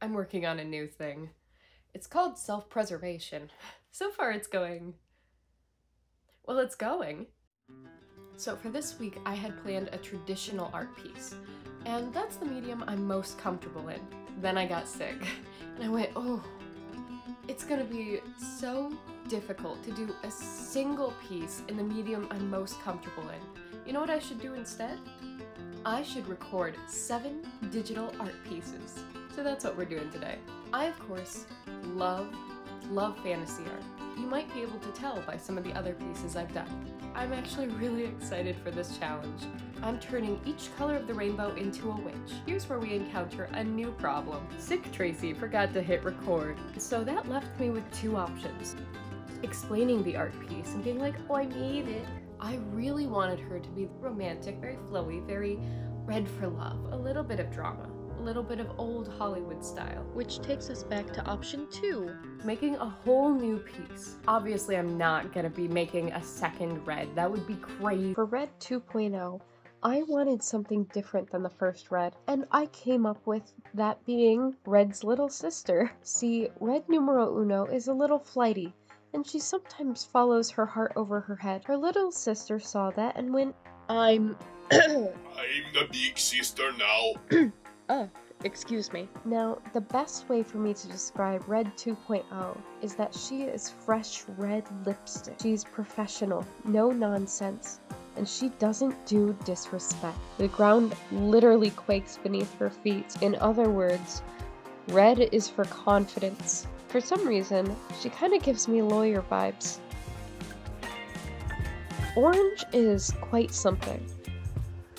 I'm working on a new thing. It's called self-preservation. So far it's going... well, it's going. So for this week, I had planned a traditional art piece, and that's the medium I'm most comfortable in. Then I got sick, and I went, oh, it's gonna be so difficult to do a single piece in the medium I'm most comfortable in. You know what I should do instead? I should record 7 digital art pieces. So that's what we're doing today. I, of course, love fantasy art. You might be able to tell by some of the other pieces I've done. I'm actually really excited for this challenge. I'm turning each color of the rainbow into a witch. Here's where we encounter a new problem. Sick Tracy forgot to hit record, so that left me with 2 options. Explaining the art piece and being like, oh, I made it. I really wanted her to be romantic, very flowy, very red for love, a little bit of drama, a little bit of old Hollywood style. Which takes us back to option 2, making a whole new piece. Obviously, I'm not gonna be making a second Red. That would be crazy. For Red 2.0, I wanted something different than the first Red, and I came up with that being Red's little sister. See, Red numero uno is a little flighty, and she sometimes follows her heart over her head. Her little sister saw that and went, I'm the big sister now. Excuse me. Now, the best way for me to describe Red 2.0 is that she is fresh red lipstick. She's professional, no nonsense, and she doesn't do disrespect. The ground literally quakes beneath her feet. In other words, red is for confidence. For some reason, she kind of gives me lawyer vibes. Orange is quite something.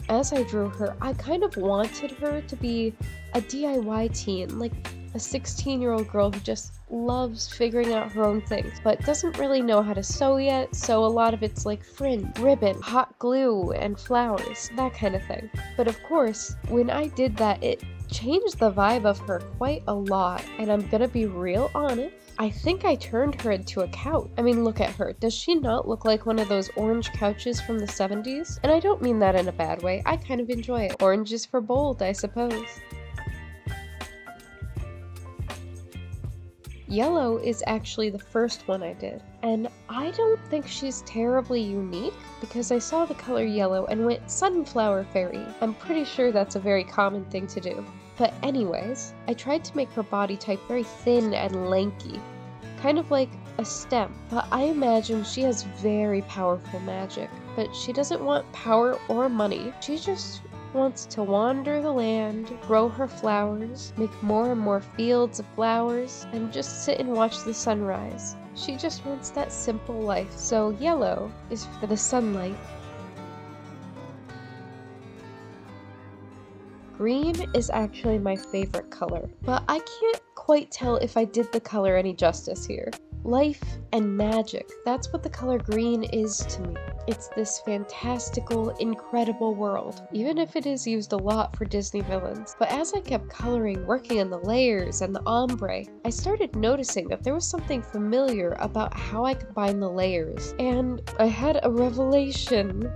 As I drew her, I kind of wanted her to be a DIY teen, like a 16-year-old girl who just loves figuring out her own things, but doesn't really know how to sew yet, so a lot of it's like fringe, ribbon, hot glue, and flowers, that kind of thing. But of course, when I did that, it changed the vibe of her quite a lot, and I'm gonna be real honest, I think I turned her into a couch. I mean, look at her. Does she not look like one of those orange couches from the 70s? And I don't mean that in a bad way. I kind of enjoy it. Orange is for bold, I suppose. Yellow is actually the first one I did, and I don't think she's terribly unique because I saw the color yellow and went sunflower fairy. I'm pretty sure that's a very common thing to do. But anyways, I tried to make her body type very thin and lanky, kind of like a stem, but I imagine she has very powerful magic. But she doesn't want power or money, she just wants to wander the land, grow her flowers, make more and more fields of flowers, and just sit and watch the sunrise. She just wants that simple life, so yellow is for the sunlight. Green is actually my favorite color, but I can't quite tell if I did the color any justice here. Life and magic, that's what the color green is to me. It's this fantastical, incredible world, even if it is used a lot for Disney villains. But as I kept coloring, working on the layers and the ombre, I started noticing that there was something familiar about how I combine the layers, and I had a revelation.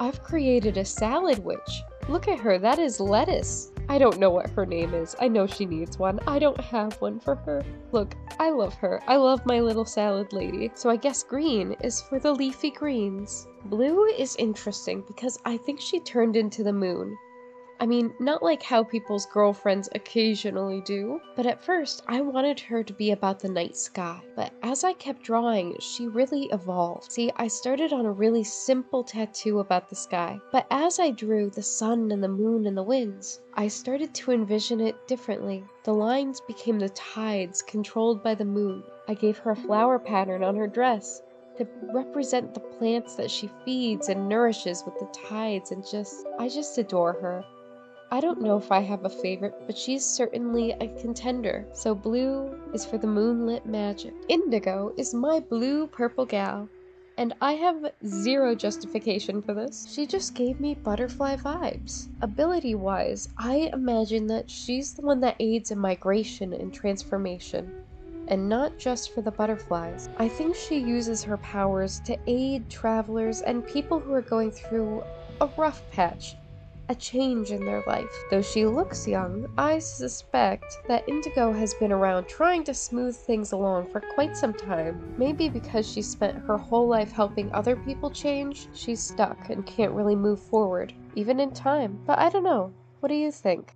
I've created a salad witch. Look at her, that is lettuce. I don't know what her name is. I know she needs one. I don't have one for her. Look, I love her. I love my little salad lady. So I guess green is for the leafy greens. Blue is interesting because I think she turned into the moon. I mean, not like how people's girlfriends occasionally do, but at first I wanted her to be about the night sky. But as I kept drawing, she really evolved. See, I started on a really simple tattoo about the sky, but as I drew the sun and the moon and the winds, I started to envision it differently. The lines became the tides controlled by the moon. I gave her a flower pattern on her dress to represent the plants that she feeds and nourishes with the tides, and I just adore her. I don't know if I have a favorite, but she's certainly a contender. So blue is for the moonlit magic. Indigo is my blue-purple gal, and I have zero justification for this. She just gave me butterfly vibes. Ability-wise, I imagine that she's the one that aids in migration and transformation, and not just for the butterflies. I think she uses her powers to aid travelers and people who are going through a rough patch. a change in their life. Though she looks young, I suspect that Indigo has been around trying to smooth things along for quite some time. Maybe because she spent her whole life helping other people change, she's stuck and can't really move forward, even in time. But I don't know. What do you think?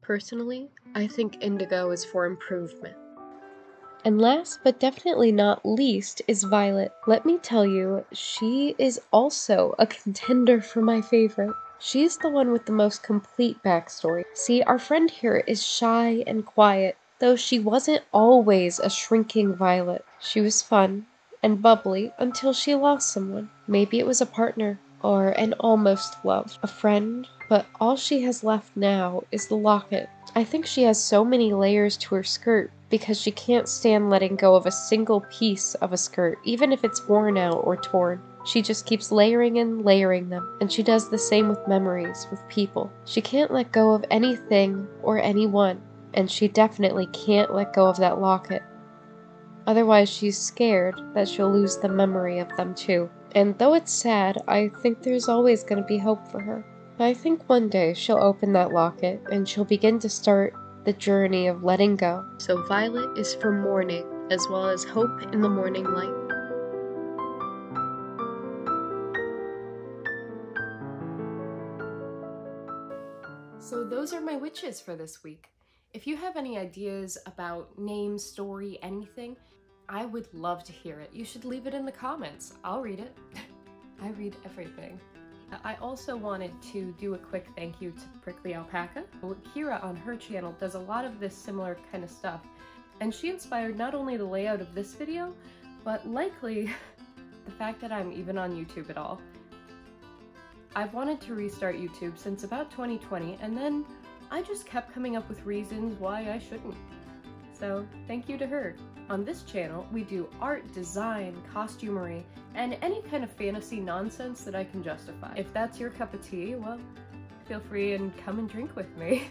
Personally, I think Indigo is for improvement. And last but definitely not least is Violet. Let me tell you, she is also a contender for my favorite. She's the one with the most complete backstory. See, our friend here is shy and quiet, though she wasn't always a shrinking Violet. She was fun and bubbly until she lost someone. Maybe it was a partner or an almost love, a friend, but all she has left now is the locket. I think she has so many layers to her skirt because she can't stand letting go of a single piece of a skirt, even if it's worn out or torn. She just keeps layering and layering them, and she does the same with memories, with people. She can't let go of anything or anyone, and she definitely can't let go of that locket. Otherwise, she's scared that she'll lose the memory of them too. And though it's sad, I think there's always going to be hope for her. I think one day she'll open that locket and she'll begin to start the journey of letting go. So Violet is for mourning, as well as hope in the morning light. So those are my witches for this week. If you have any ideas about name, story, anything, I would love to hear it. You should leave it in the comments. I'll read it. I read everything. I also wanted to do a quick thank you to Prickly Alpaca. Kira on her channel does a lot of this similar kind of stuff, and she inspired not only the layout of this video, but likely the fact that I'm even on YouTube at all. I've wanted to restart YouTube since about 2020, and then I just kept coming up with reasons why I shouldn't. So thank you to her. On this channel, we do art, design, costumery, and any kind of fantasy nonsense that I can justify. If that's your cup of tea, well, feel free and come and drink with me.